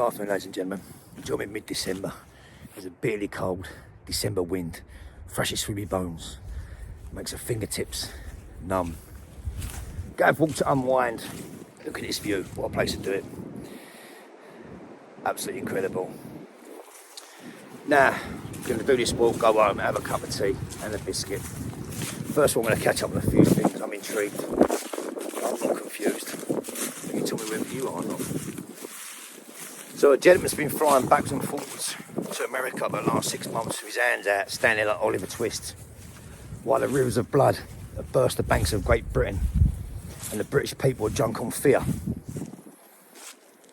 Good afternoon, ladies and gentlemen. Join me mid-December. There's a bitterly cold December wind, thrashes through my bones, makes the fingertips numb. Go have a walk to unwind. Look at this view. What a place to do it. Absolutely incredible. Now, I'm going to do this walk, go home, have a cup of tea and a biscuit. First of all, I'm going to catch up on a few things. I'm intrigued. I'm not confused. You can tell me whether you are or not. So a gentleman's been flying backwards and forwards to America over the last 6 months with his hands out, standing like Oliver Twist, while the rivers of blood have burst the banks of Great Britain and the British people are drunk on fear.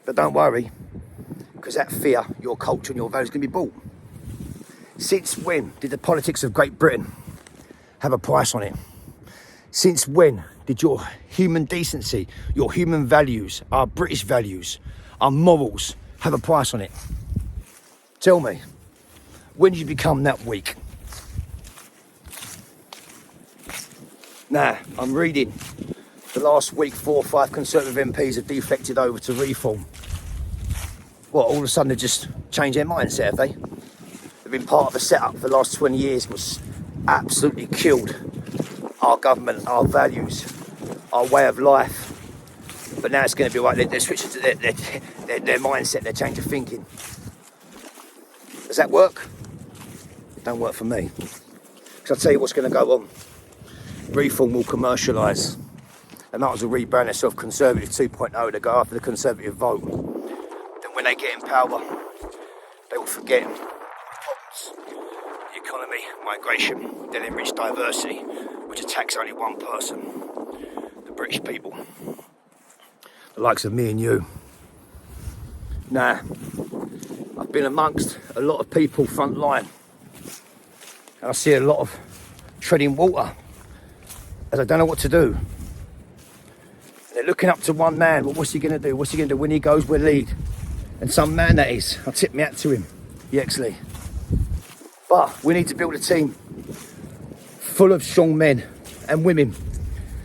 But don't worry, because that fear, your culture and your values can be bought. Since when did the politics of Great Britain have a price on it? Since when did your human decency, your human values, our British values, our morals have a price on it? Tell me, when did you become that weak? Now, I'm reading the last week 4 or 5 Conservative MPs have defected over to Reform. What, all of a sudden they just changed their mindset, have they? They've been part of a setup for the last 20 years was absolutely killed our government, our values, our way of life. But now it's going to be right, they're switching to their mindset, their change of thinking. Does that work? It don't work for me. Because I'll tell you what's going to go on. Reform will commercialise. They might as well rebrand themselves Conservative 2.0. They go after the Conservative vote. Then when they get in power, they will forget the problems. The economy, migration, then enrich diversity, which attacks only one person, the British people. The likes of me and you. Now, I've been amongst a lot of people front line, and I see a lot of treading water, as I don't know what to do. They're looking up to one man. Well, what's he going to do? What's he going to do when he goes? We'll lead. And some man that is. I'll tip my hat to him, Yexley. But we need to build a team full of strong men and women.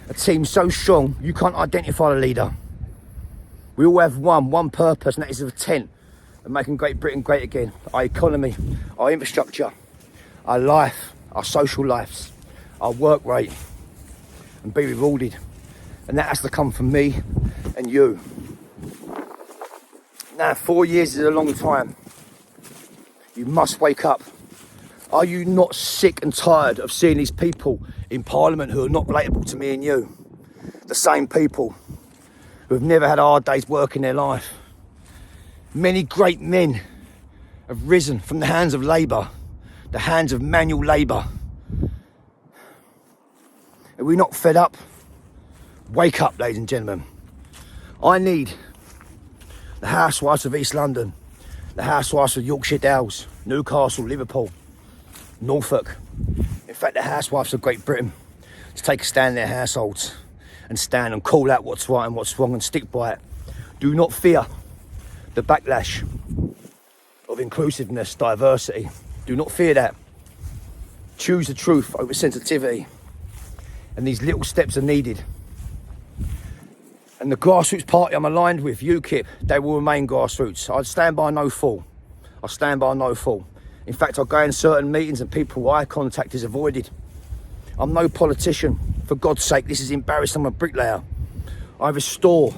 A team so strong you can't identify the leader. We all have one purpose, and that is of intent of making Great Britain great again. Our economy, our infrastructure, our life, our social lives, our work rate, and be rewarded. And that has to come from me and you. Now, 4 years is a long time. You must wake up. Are you not sick and tired of seeing these people in Parliament who are not relatable to me and you? The same people who have never had a hard day's work in their life. Many great men have risen from the hands of labour, the hands of manual labour. Are we not fed up? Wake up, ladies and gentlemen. I need the housewives of East London, the housewives of Yorkshire Dales, Newcastle, Liverpool, Norfolk, in fact the housewives of Great Britain, to take a stand in their households and stand and call out what's right and what's wrong and stick by it. Do not fear the backlash of inclusiveness, diversity. Do not fear that. Choose the truth over sensitivity. And these little steps are needed. And the grassroots party I'm aligned with, UKIP, they will remain grassroots. I stand by no fool. I stand by no fool. In fact, I go in certain meetings and people eye contact is avoided. I'm no politician. For God's sake, this is embarrassing. I'm a bricklayer. I restore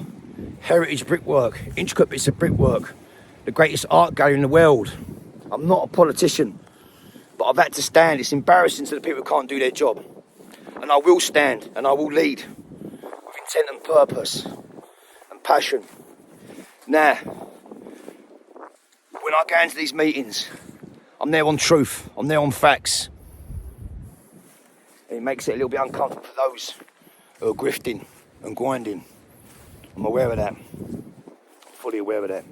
heritage brickwork, intricate bits of brickwork, the greatest art gallery in the world. I'm not a politician, but I've had to stand. It's embarrassing to the people who can't do their job. And I will stand and I will lead with intent and purpose and passion. Now, when I go into these meetings, I'm there on truth, I'm there on facts. It makes it a little bit uncomfortable for those who are grifting and grinding. I'm aware of that, fully aware of that.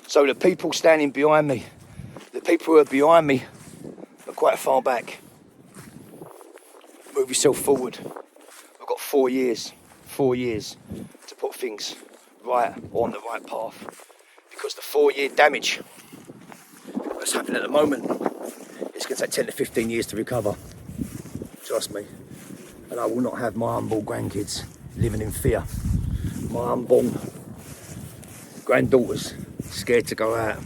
So the people standing behind me, the people who are behind me are quite far back. Move yourself forward. I've got 4 years to put things right or on the right path. Because the 4-year damage that's happening at the moment, it's going to take 10 to 15 years to recover. Trust me. And I will not have my unborn grandkids living in fear. My unborn granddaughters scared to go out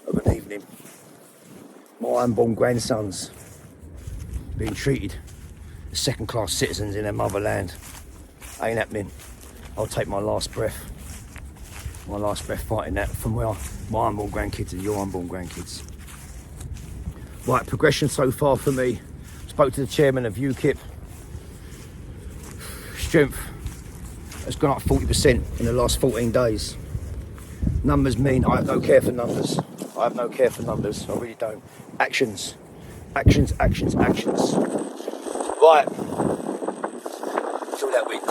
of an evening. My unborn grandsons being treated as second-class citizens in their motherland. Ain't happening. I'll take my last breath fighting that from my unborn grandkids and your unborn grandkids. Right, progression so far for me. Spoke to the chairman of UKIP. Strength has gone up 40% in the last 14 days. Numbers mean I have no care for numbers. I have no care for numbers. I really don't. Actions. Actions, actions, actions. Right. Feel that wind.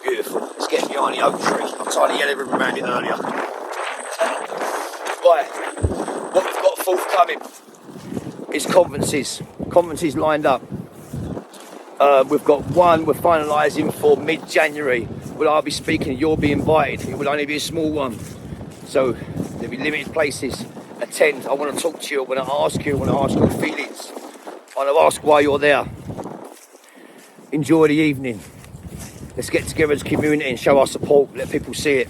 Beautiful. Let's get behind the oak tree. I tried to yell everyone around it earlier. Right. What we've got forthcoming is conferences. Conferences lined up. We've got one we're finalising for mid-January. Will I be speaking? You'll be invited. It will only be a small one. So there'll be limited places. Attend. I want to talk to you. I want to ask you. I want to ask your feelings. I want to ask why you're there. Enjoy the evening. Let's get together as a community and show our support. Let people see it.